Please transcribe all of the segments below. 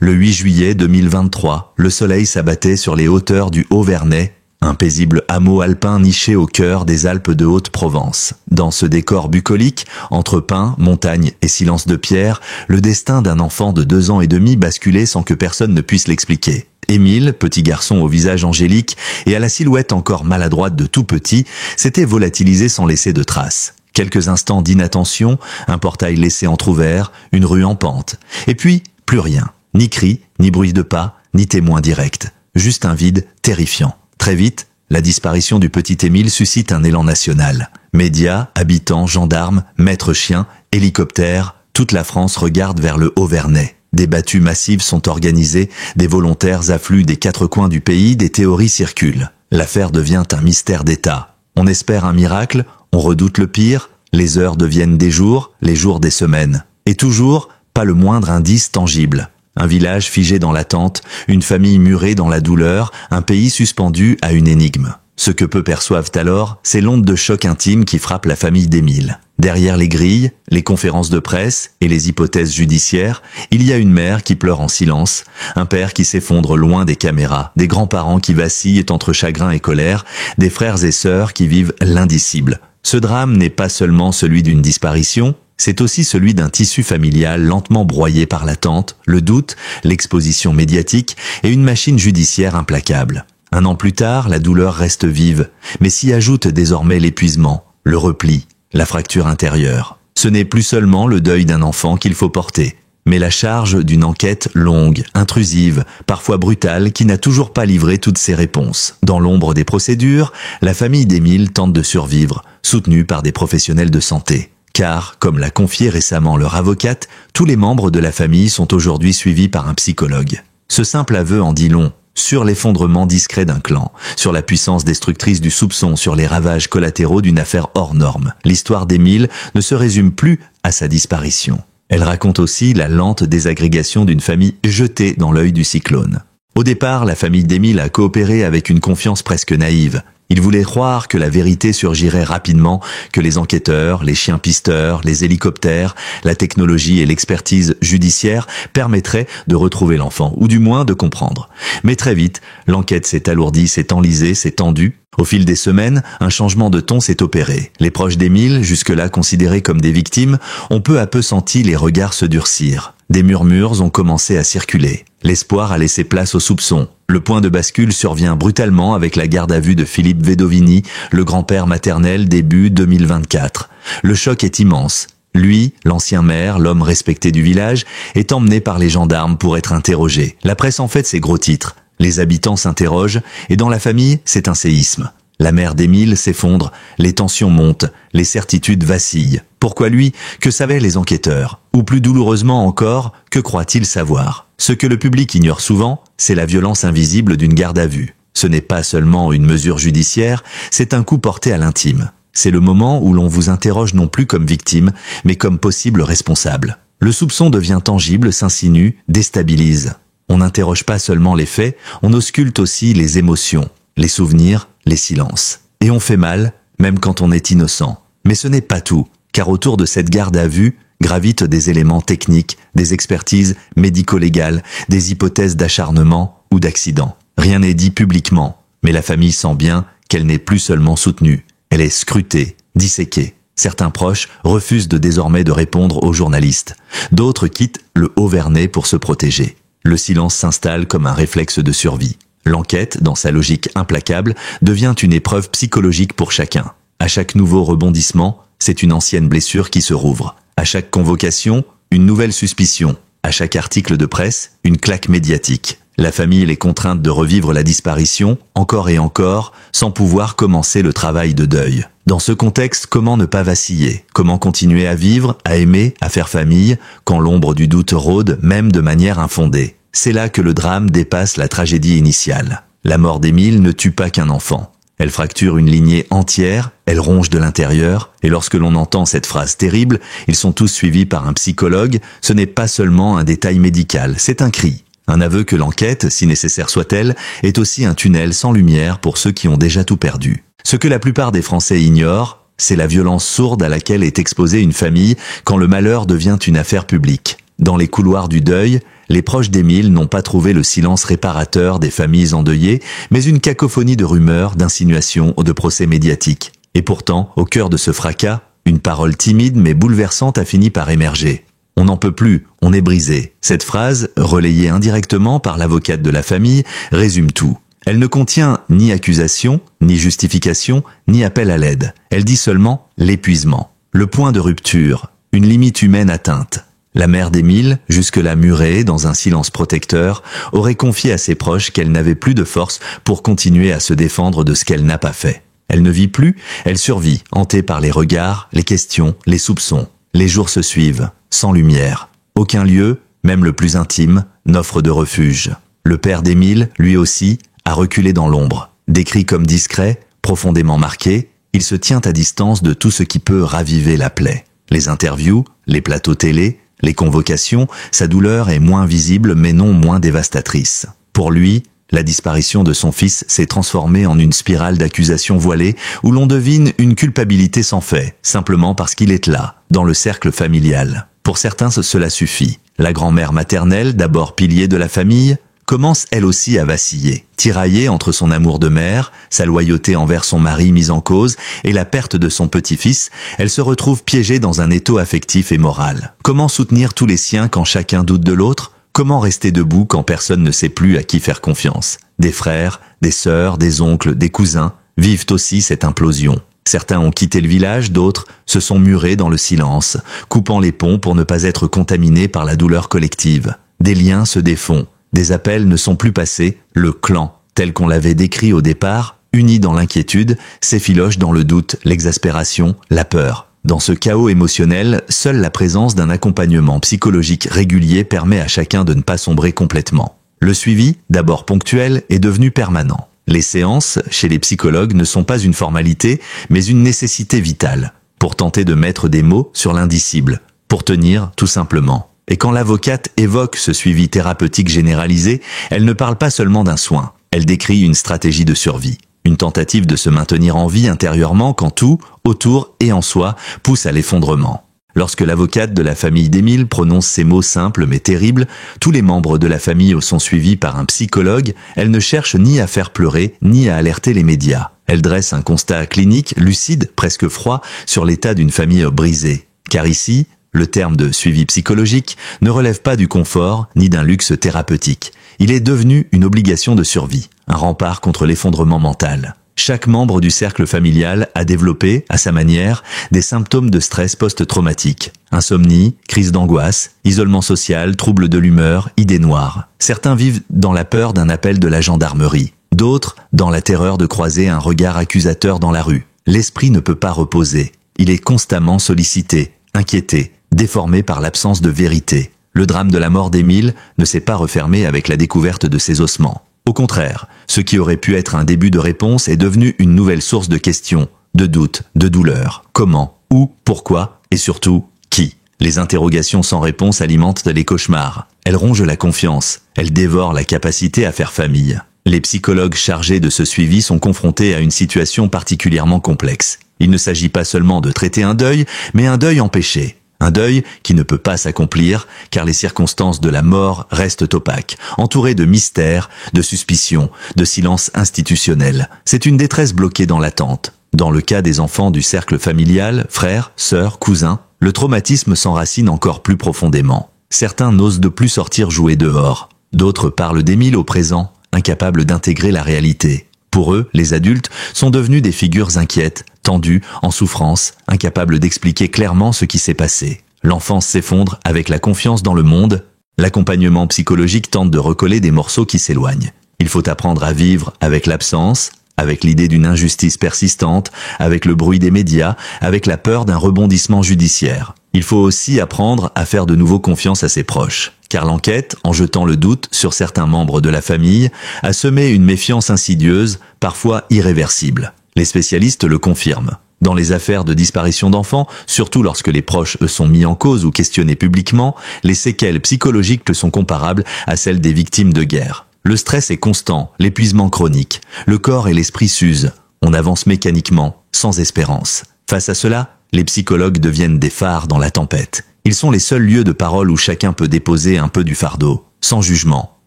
Le 8 juillet 2023, le soleil s'abattait sur les hauteurs du Haut-Vernay, un paisible hameau alpin niché au cœur des Alpes de Haute-Provence. Dans ce décor bucolique, entre pins, montagnes et silence de pierre, le destin d'un enfant de 2 ans et demi basculait sans que personne ne puisse l'expliquer. Émile, petit garçon au visage angélique et à la silhouette encore maladroite de tout petit, s'était volatilisé sans laisser de traces. Quelques instants d'inattention, un portail laissé entrouvert, une rue en pente. Et puis, plus rien. Ni cri, ni bruit de pas, ni témoin direct. Juste un vide terrifiant. Très vite, la disparition du petit Émile suscite un élan national. Médias, habitants, gendarmes, maîtres chiens, hélicoptères, toute la France regarde vers le Haut-Vernay. Des battues massives sont organisées, des volontaires affluent des 4 coins du pays, des théories circulent. L'affaire devient un mystère d'État. On espère un miracle, on redoute le pire, les heures deviennent des jours, les jours des semaines. Et toujours, pas le moindre indice tangible. Un village figé dans l'attente, une famille murée dans la douleur, un pays suspendu à une énigme. Ce que peu perçoivent alors, c'est l'onde de choc intime qui frappe la famille d'Émile. Derrière les grilles, les conférences de presse et les hypothèses judiciaires, il y a une mère qui pleure en silence, un père qui s'effondre loin des caméras, des grands-parents qui vacillent entre chagrin et colère, des frères et sœurs qui vivent l'indicible. Ce drame n'est pas seulement celui d'une disparition, c'est aussi celui d'un tissu familial lentement broyé par l'attente, le doute, l'exposition médiatique et une machine judiciaire implacable. 1 an plus tard, la douleur reste vive, mais s'y ajoute désormais l'épuisement, le repli, la fracture intérieure. Ce n'est plus seulement le deuil d'un enfant qu'il faut porter, mais la charge d'une enquête longue, intrusive, parfois brutale, qui n'a toujours pas livré toutes ses réponses. Dans l'ombre des procédures, la famille d'Émile tente de survivre, soutenue par des professionnels de santé. Car, comme l'a confié récemment leur avocate, tous les membres de la famille sont aujourd'hui suivis par un psychologue. Ce simple aveu en dit long sur l'effondrement discret d'un clan, sur la puissance destructrice du soupçon, sur les ravages collatéraux d'une affaire hors norme. L'histoire d'Émile ne se résume plus à sa disparition. Elle raconte aussi la lente désagrégation d'une famille jetée dans l'œil du cyclone. Au départ, la famille d'Émile a coopéré avec une confiance presque naïve. Ils voulaient croire que la vérité surgirait rapidement, que les enquêteurs, les chiens pisteurs, les hélicoptères, la technologie et l'expertise judiciaire permettraient de retrouver l'enfant, ou du moins de comprendre. Mais très vite, l'enquête s'est alourdie, s'est enlisée, s'est tendue. Au fil des semaines, un changement de ton s'est opéré. Les proches d'Émile, jusque-là considérés comme des victimes, ont peu à peu senti les regards se durcir. Des murmures ont commencé à circuler. L'espoir a laissé place au soupçon. Le point de bascule survient brutalement avec la garde à vue de Philippe Vedovini, le grand-père maternel début 2024. Le choc est immense. Lui, l'ancien maire, l'homme respecté du village, est emmené par les gendarmes pour être interrogé. La presse en fait ses gros titres. Les habitants s'interrogent et dans la famille, c'est un séisme. La mère d'Émile s'effondre, les tensions montent, les certitudes vacillent. Pourquoi lui? Que savaient les enquêteurs? Ou plus douloureusement encore, que croit-il savoir? Ce que le public ignore souvent, c'est la violence invisible d'une garde à vue. Ce n'est pas seulement une mesure judiciaire, c'est un coup porté à l'intime. C'est le moment où l'on vous interroge non plus comme victime, mais comme possible responsable. Le soupçon devient tangible, s'insinue, déstabilise. On n'interroge pas seulement les faits, on ausculte aussi les émotions, les souvenirs, les silences. Et on fait mal, même quand on est innocent. Mais ce n'est pas tout, car autour de cette garde à vue gravitent des éléments techniques, des expertises médico-légales, des hypothèses d'acharnement ou d'accident. Rien n'est dit publiquement, mais la famille sent bien qu'elle n'est plus seulement soutenue. Elle est scrutée, disséquée. Certains proches refusent désormais de répondre aux journalistes. D'autres quittent le Haut-Vernay pour se protéger. Le silence s'installe comme un réflexe de survie. L'enquête, dans sa logique implacable, devient une épreuve psychologique pour chacun. À chaque nouveau rebondissement, c'est une ancienne blessure qui se rouvre. À chaque convocation, une nouvelle suspicion. À chaque article de presse, une claque médiatique. La famille est contrainte de revivre la disparition, encore et encore, sans pouvoir commencer le travail de deuil. Dans ce contexte, comment ne pas vaciller? Comment continuer à vivre, à aimer, à faire famille, quand l'ombre du doute rôde, même de manière infondée? C'est là que le drame dépasse la tragédie initiale. La mort d'Émile ne tue pas qu'un enfant. Elle fracture une lignée entière, elle ronge de l'intérieur, et lorsque l'on entend cette phrase terrible, ils sont tous suivis par un psychologue, ce n'est pas seulement un détail médical, c'est un cri. Un aveu que l'enquête, si nécessaire soit-elle, est aussi un tunnel sans lumière pour ceux qui ont déjà tout perdu. Ce que la plupart des Français ignorent, c'est la violence sourde à laquelle est exposée une famille quand le malheur devient une affaire publique. Dans les couloirs du deuil, Les proches d'Émile n'ont pas trouvé le silence réparateur des familles endeuillées, mais une cacophonie de rumeurs, d'insinuations ou de procès médiatiques. Et pourtant, au cœur de ce fracas, une parole timide mais bouleversante a fini par émerger. On n'en peut plus, on est brisé. Cette phrase, relayée indirectement par l'avocate de la famille, résume tout. Elle ne contient ni accusation, ni justification, ni appel à l'aide. Elle dit seulement l'épuisement, le point de rupture, une limite humaine atteinte. La mère d'Émile, jusque-là murée dans un silence protecteur, aurait confié à ses proches qu'elle n'avait plus de force pour continuer à se défendre de ce qu'elle n'a pas fait. Elle ne vit plus, elle survit, hantée par les regards, les questions, les soupçons. Les jours se suivent, sans lumière. Aucun lieu, même le plus intime, n'offre de refuge. Le père d'Émile, lui aussi, a reculé dans l'ombre. Décrit comme discret, profondément marqué, il se tient à distance de tout ce qui peut raviver la plaie. Les interviews, les plateaux télé, les convocations, sa douleur est moins visible mais non moins dévastatrice. Pour lui, la disparition de son fils s'est transformée en une spirale d'accusations voilées où l'on devine une culpabilité sans fait, simplement parce qu'il est là, dans le cercle familial. Pour certains, cela suffit. La grand-mère maternelle, d'abord pilier de la famille, commence elle aussi à vaciller. Tiraillée entre son amour de mère, sa loyauté envers son mari mise en cause et la perte de son petit-fils, elle se retrouve piégée dans un étau affectif et moral. Comment soutenir tous les siens quand chacun doute de l'autre ? Comment rester debout quand personne ne sait plus à qui faire confiance ? Des frères, des sœurs, des oncles, des cousins vivent aussi cette implosion. Certains ont quitté le village, d'autres se sont murés dans le silence, coupant les ponts pour ne pas être contaminés par la douleur collective. Des liens se défont. Des appels ne sont plus passés, le clan, tel qu'on l'avait décrit au départ, uni dans l'inquiétude, s'effiloche dans le doute, l'exaspération, la peur. Dans ce chaos émotionnel, seule la présence d'un accompagnement psychologique régulier permet à chacun de ne pas sombrer complètement. Le suivi, d'abord ponctuel, est devenu permanent. Les séances, chez les psychologues, ne sont pas une formalité, mais une nécessité vitale, pour tenter de mettre des mots sur l'indicible, pour tenir tout simplement. Et quand l'avocate évoque ce suivi thérapeutique généralisé, elle ne parle pas seulement d'un soin, elle décrit une stratégie de survie, une tentative de se maintenir en vie intérieurement quand tout, autour et en soi, pousse à l'effondrement. Lorsque l'avocate de la famille d'Émile prononce ces mots simples mais terribles, tous les membres de la famille sont suivis par un psychologue, elle ne cherche ni à faire pleurer, ni à alerter les médias. Elle dresse un constat clinique, lucide, presque froid, sur l'état d'une famille brisée. Car ici, le terme de suivi psychologique ne relève pas du confort ni d'un luxe thérapeutique. Il est devenu une obligation de survie, un rempart contre l'effondrement mental. Chaque membre du cercle familial a développé, à sa manière, des symptômes de stress post-traumatique. Insomnie, crise d'angoisse, isolement social, troubles de l'humeur, idées noires. Certains vivent dans la peur d'un appel de la gendarmerie. D'autres, dans la terreur de croiser un regard accusateur dans la rue. L'esprit ne peut pas reposer. Il est constamment sollicité, inquiété, déformé par l'absence de vérité. Le drame de la mort d'Émile ne s'est pas refermé avec la découverte de ses ossements. Au contraire, ce qui aurait pu être un début de réponse est devenu une nouvelle source de questions, de doutes, de douleurs. Comment, où, pourquoi et surtout, qui ? Les interrogations sans réponse alimentent les cauchemars. Elles rongent la confiance, elles dévorent la capacité à faire famille. Les psychologues chargés de ce suivi sont confrontés à une situation particulièrement complexe. Il ne s'agit pas seulement de traiter un deuil, mais un deuil empêché. Un deuil qui ne peut pas s'accomplir car les circonstances de la mort restent opaques, entourées de mystères, de suspicions, de silence institutionnel. C'est une détresse bloquée dans l'attente. Dans le cas des enfants du cercle familial, frères, sœurs, cousins, le traumatisme s'enracine encore plus profondément. Certains n'osent de plus sortir jouer dehors. D'autres parlent d'Émile au présent, incapables d'intégrer la réalité. Pour eux, les adultes sont devenus des figures inquiètes, tendues, en souffrance, incapables d'expliquer clairement ce qui s'est passé. L'enfance s'effondre avec la confiance dans le monde. L'accompagnement psychologique tente de recoller des morceaux qui s'éloignent. Il faut apprendre à vivre avec l'absence, avec l'idée d'une injustice persistante, avec le bruit des médias, avec la peur d'un rebondissement judiciaire. Il faut aussi apprendre à faire de nouveau confiance à ses proches. Car l'enquête, en jetant le doute sur certains membres de la famille, a semé une méfiance insidieuse, parfois irréversible. Les spécialistes le confirment. Dans les affaires de disparition d'enfants, surtout lorsque les proches sont mis en cause ou questionnés publiquement, les séquelles psychologiques sont comparables à celles des victimes de guerre. Le stress est constant, l'épuisement chronique, le corps et l'esprit s'usent. On avance mécaniquement, sans espérance. Face à cela, les psychologues deviennent des phares dans la tempête. Ils sont les seuls lieux de parole où chacun peut déposer un peu du fardeau. sans jugement,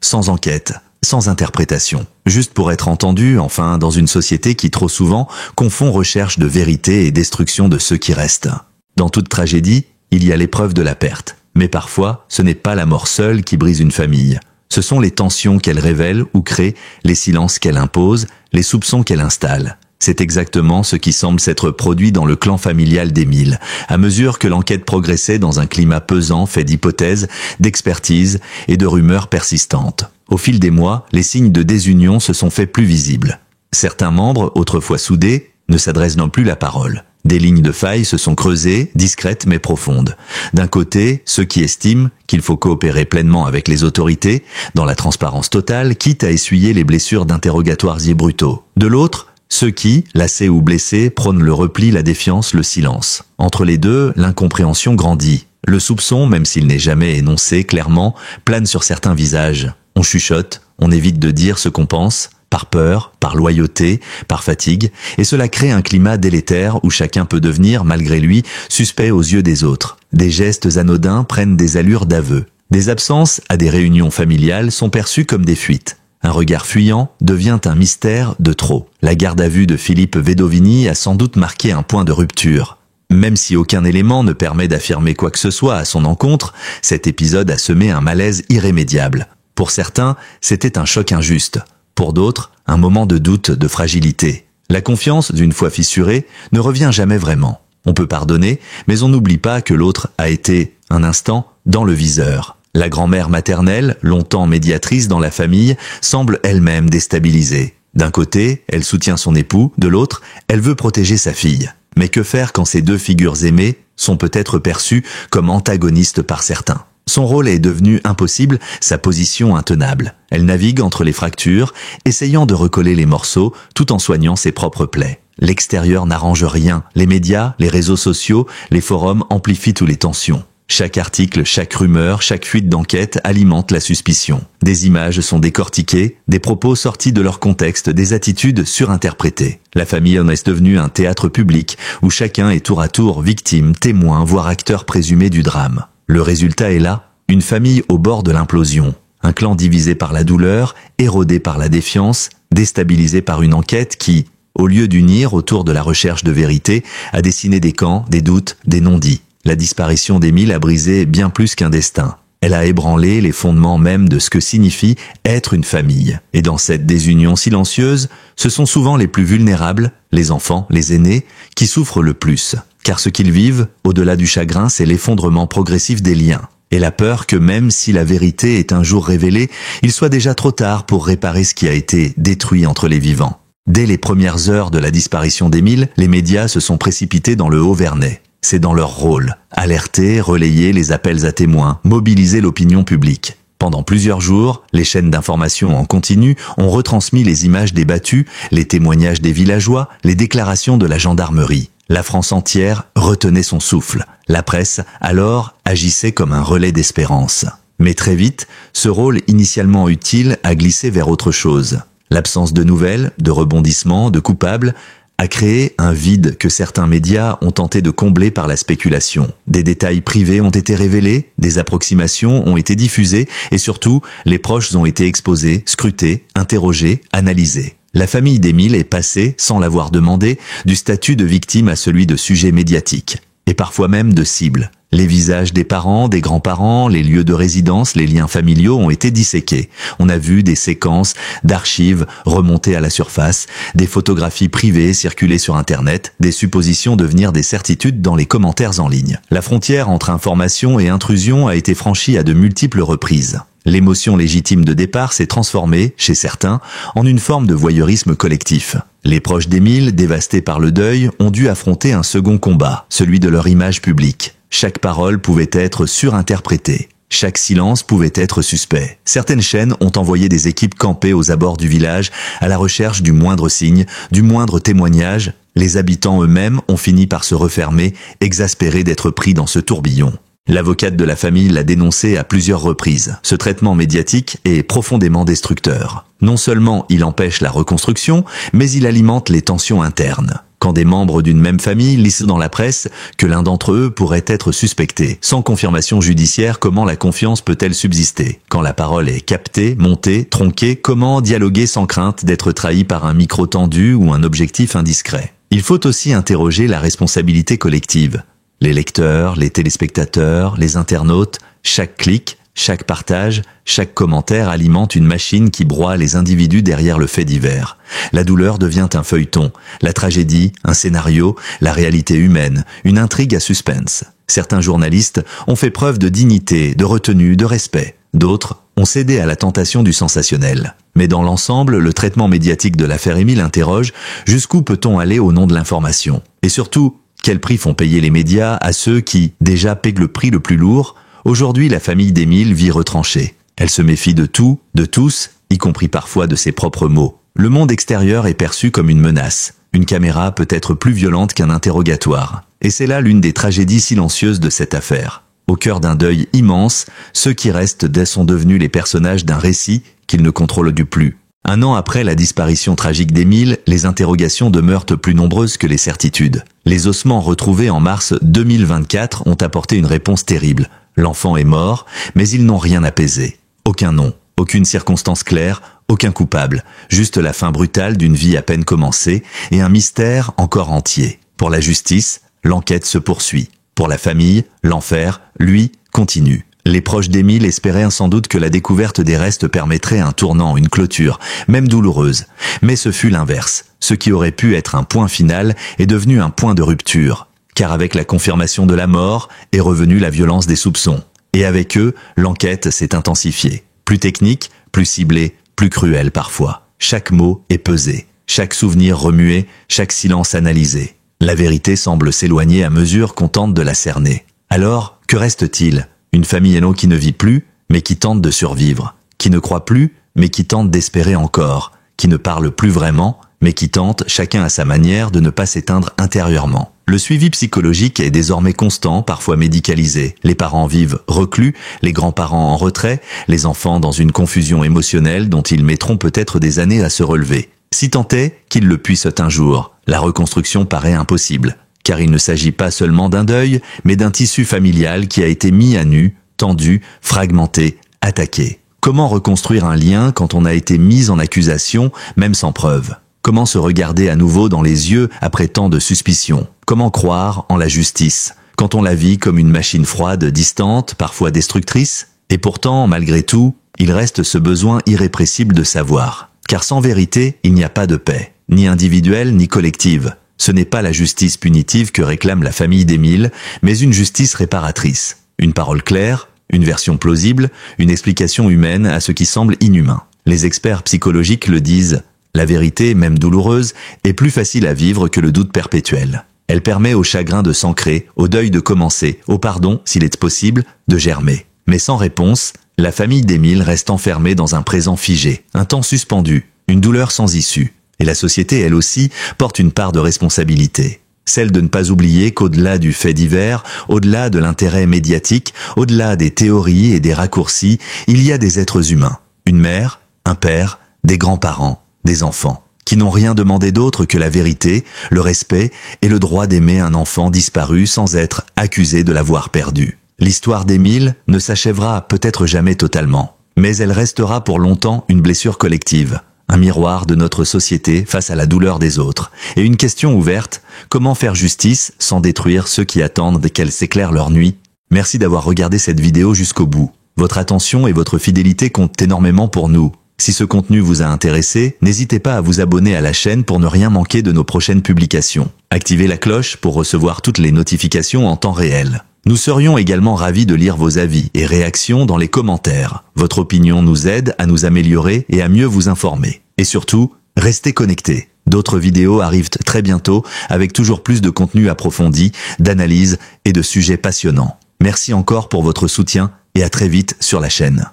sans enquête, sans interprétation. Juste pour être entendu, enfin, dans une société qui trop souvent confond recherche de vérité et destruction de ceux qui restent. Dans toute tragédie, il y a l'épreuve de la perte. Mais parfois, ce n'est pas la mort seule qui brise une famille. Ce sont les tensions qu'elle révèle ou crée, les silences qu'elle impose, les soupçons qu'elle installe. C'est exactement ce qui semble s'être produit dans le clan familial d'Émile, à mesure que l'enquête progressait dans un climat pesant fait d'hypothèses, d'expertises et de rumeurs persistantes. Au fil des mois, les signes de désunion se sont faits plus visibles. Certains membres, autrefois soudés, ne s'adressent non plus la parole. Des lignes de faille se sont creusées, discrètes mais profondes. D'un côté, ceux qui estiment qu'il faut coopérer pleinement avec les autorités, dans la transparence totale, quitte à essuyer les blessures d'interrogatoires et brutaux. De l'autre, ceux qui, lassés ou blessés, prônent le repli, la défiance, le silence. Entre les deux, l'incompréhension grandit. Le soupçon, même s'il n'est jamais énoncé clairement, plane sur certains visages. On chuchote, on évite de dire ce qu'on pense, par peur, par loyauté, par fatigue, et cela crée un climat délétère où chacun peut devenir, malgré lui, suspect aux yeux des autres. Des gestes anodins prennent des allures d'aveu. Des absences à des réunions familiales sont perçues comme des fuites. Un regard fuyant devient un mystère de trop. La garde à vue de Philippe Vedovini a sans doute marqué un point de rupture. Même si aucun élément ne permet d'affirmer quoi que ce soit à son encontre, cet épisode a semé un malaise irrémédiable. Pour certains, c'était un choc injuste. Pour d'autres, un moment de doute, de fragilité. La confiance, d'une fois fissurée, ne revient jamais vraiment. On peut pardonner, mais on n'oublie pas que l'autre a été, un instant, dans le viseur. La grand-mère maternelle, longtemps médiatrice dans la famille, semble elle-même déstabilisée. D'un côté, elle soutient son époux, de l'autre, elle veut protéger sa fille. Mais que faire quand ces deux figures aimées sont peut-être perçues comme antagonistes par certains ? Son rôle est devenu impossible, sa position intenable. Elle navigue entre les fractures, essayant de recoller les morceaux tout en soignant ses propres plaies. L'extérieur n'arrange rien. Les médias, les réseaux sociaux, les forums amplifient toutes les tensions. Chaque article, chaque rumeur, chaque fuite d'enquête alimente la suspicion. Des images sont décortiquées, des propos sortis de leur contexte, des attitudes surinterprétées. La famille en est devenue un théâtre public où chacun est tour à tour victime, témoin, voire acteur présumé du drame. Le résultat est là, une famille au bord de l'implosion. Un clan divisé par la douleur, érodé par la défiance, déstabilisé par une enquête qui, au lieu d'unir autour de la recherche de vérité, a dessiné des camps, des doutes, des non-dits. La disparition d'Émile a brisé bien plus qu'un destin. Elle a ébranlé les fondements même de ce que signifie être une famille. Et dans cette désunion silencieuse, ce sont souvent les plus vulnérables, les enfants, les aînés, qui souffrent le plus. Car ce qu'ils vivent, au-delà du chagrin, c'est l'effondrement progressif des liens. Et la peur que même si la vérité est un jour révélée, il soit déjà trop tard pour réparer ce qui a été détruit entre les vivants. Dès les premières heures de la disparition d'Émile, les médias se sont précipités dans le Haut-Vernay. C'est dans leur rôle, alerter, relayer les appels à témoins, mobiliser l'opinion publique. Pendant plusieurs jours, les chaînes d'information en continu ont retransmis les images des battus, les témoignages des villageois, les déclarations de la gendarmerie. La France entière retenait son souffle. La presse, alors, agissait comme un relais d'espérance. Mais très vite, ce rôle initialement utile a glissé vers autre chose. L'absence de nouvelles, de rebondissements, de coupables, a créé un vide que certains médias ont tenté de combler par la spéculation. Des détails privés ont été révélés, des approximations ont été diffusées et surtout, les proches ont été exposés, scrutés, interrogés, analysés. La famille d'Émile est passée, sans l'avoir demandé, du statut de victime à celui de sujet médiatique, et parfois même de cible. Les visages des parents, des grands-parents, les lieux de résidence, les liens familiaux ont été disséqués. On a vu des séquences d'archives remonter à la surface, des photographies privées circuler sur Internet, des suppositions devenir des certitudes dans les commentaires en ligne. La frontière entre information et intrusion a été franchie à de multiples reprises. L'émotion légitime de départ s'est transformée, chez certains, en une forme de voyeurisme collectif. Les proches d'Émile, dévastés par le deuil, ont dû affronter un second combat, celui de leur image publique. Chaque parole pouvait être surinterprétée. Chaque silence pouvait être suspect. Certaines chaînes ont envoyé des équipes camper aux abords du village à la recherche du moindre signe, du moindre témoignage. Les habitants eux-mêmes ont fini par se refermer, exaspérés d'être pris dans ce tourbillon. L'avocate de la famille l'a dénoncé à plusieurs reprises. Ce traitement médiatique est profondément destructeur. Non seulement il empêche la reconstruction, mais il alimente les tensions internes. quand des membres d'une même famille lisent dans la presse que l'un d'entre eux pourrait être suspecté. Sans confirmation judiciaire, comment la confiance peut-elle subsister? Quand la parole est captée, montée, tronquée, comment dialoguer sans crainte d'être trahi par un micro tendu ou un objectif indiscret? Il faut aussi interroger la responsabilité collective. Les lecteurs, les téléspectateurs, les internautes, chaque clic, chaque partage, chaque commentaire alimente une machine qui broie les individus derrière le fait divers. La douleur devient un feuilleton, la tragédie, un scénario, la réalité humaine, une intrigue à suspense. Certains journalistes ont fait preuve de dignité, de retenue, de respect. D'autres ont cédé à la tentation du sensationnel. Mais dans l'ensemble, le traitement médiatique de l'affaire Émile interroge jusqu'où peut-on aller au nom de l'information? Et surtout, quel prix font payer les médias à ceux qui, déjà, paient le prix le plus lourd? Aujourd'hui, la famille d'Émile vit retranchée. Elle se méfie de tout, de tous, y compris parfois de ses propres mots. Le monde extérieur est perçu comme une menace. Une caméra peut être plus violente qu'un interrogatoire. Et c'est là l'une des tragédies silencieuses de cette affaire. Au cœur d'un deuil immense, ceux qui restent sont devenus les personnages d'un récit qu'ils ne contrôlent plus. Un an après la disparition tragique d'Émile, les interrogations demeurent plus nombreuses que les certitudes. Les ossements retrouvés en mars 2024 ont apporté une réponse terrible. L'enfant est mort, mais ils n'ont rien apaisé. Aucun nom, aucune circonstance claire, aucun coupable. Juste la fin brutale d'une vie à peine commencée et un mystère encore entier. Pour la justice, l'enquête se poursuit. Pour la famille, l'enfer, lui, continue. Les proches d'Émile espéraient sans doute que la découverte des restes permettrait un tournant, une clôture, même douloureuse. Mais ce fut l'inverse. Ce qui aurait pu être un point final est devenu un point de rupture. Car avec la confirmation de la mort est revenue la violence des soupçons. Et avec eux, l'enquête s'est intensifiée. Plus technique, plus ciblée, plus cruelle parfois. Chaque mot est pesé, chaque souvenir remué, chaque silence analysé. La vérité semble s'éloigner à mesure qu'on tente de la cerner. Alors, que reste-t-il? Une famille qui ne vit plus, mais qui tente de survivre. Qui ne croit plus, mais qui tente d'espérer encore. Qui ne parle plus vraiment, mais qui tente, chacun à sa manière, de ne pas s'éteindre intérieurement. Le suivi psychologique est désormais constant, parfois médicalisé. Les parents vivent reclus, les grands-parents en retrait, les enfants dans une confusion émotionnelle dont ils mettront peut-être des années à se relever. Si tant est qu'ils le puissent un jour, la reconstruction paraît impossible. Car il ne s'agit pas seulement d'un deuil, mais d'un tissu familial qui a été mis à nu, tendu, fragmenté, attaqué. Comment reconstruire un lien quand on a été mis en accusation, même sans preuve? Comment se regarder à nouveau dans les yeux après tant de suspicions? Comment croire en la justice, quand on la vit comme une machine froide, distante, parfois destructrice? Et pourtant, malgré tout, il reste ce besoin irrépressible de savoir. Car sans vérité, il n'y a pas de paix, ni individuelle, ni collective. Ce n'est pas la justice punitive que réclame la famille d'Émile, mais une justice réparatrice. Une parole claire, une version plausible, une explication humaine à ce qui semble inhumain. Les experts psychologiques le disent, la vérité, même douloureuse, est plus facile à vivre que le doute perpétuel. Elle permet au chagrin de s'ancrer, au deuil de commencer, au pardon, s'il est possible, de germer. Mais sans réponse, la famille d'Émile reste enfermée dans un présent figé, un temps suspendu, une douleur sans issue. Et la société, elle aussi, porte une part de responsabilité. Celle de ne pas oublier qu'au-delà du fait divers, au-delà de l'intérêt médiatique, au-delà des théories et des raccourcis, il y a des êtres humains. Une mère, un père, des grands-parents, des enfants, qui n'ont rien demandé d'autre que la vérité, le respect et le droit d'aimer un enfant disparu sans être accusé de l'avoir perdu. L'histoire d'Émile ne s'achèvera peut-être jamais totalement, mais elle restera pour longtemps une blessure collective. Un miroir de notre société face à la douleur des autres. Et une question ouverte, comment faire justice sans détruire ceux qui attendent qu'elle s'éclaire leur nuit? Merci d'avoir regardé cette vidéo jusqu'au bout. Votre attention et votre fidélité comptent énormément pour nous. Si ce contenu vous a intéressé, n'hésitez pas à vous abonner à la chaîne pour ne rien manquer de nos prochaines publications. Activez la cloche pour recevoir toutes les notifications en temps réel. Nous serions également ravis de lire vos avis et réactions dans les commentaires. Votre opinion nous aide à nous améliorer et à mieux vous informer. Et surtout, restez connectés. D'autres vidéos arrivent très bientôt avec toujours plus de contenu approfondi, d'analyse et de sujets passionnants. Merci encore pour votre soutien et à très vite sur la chaîne.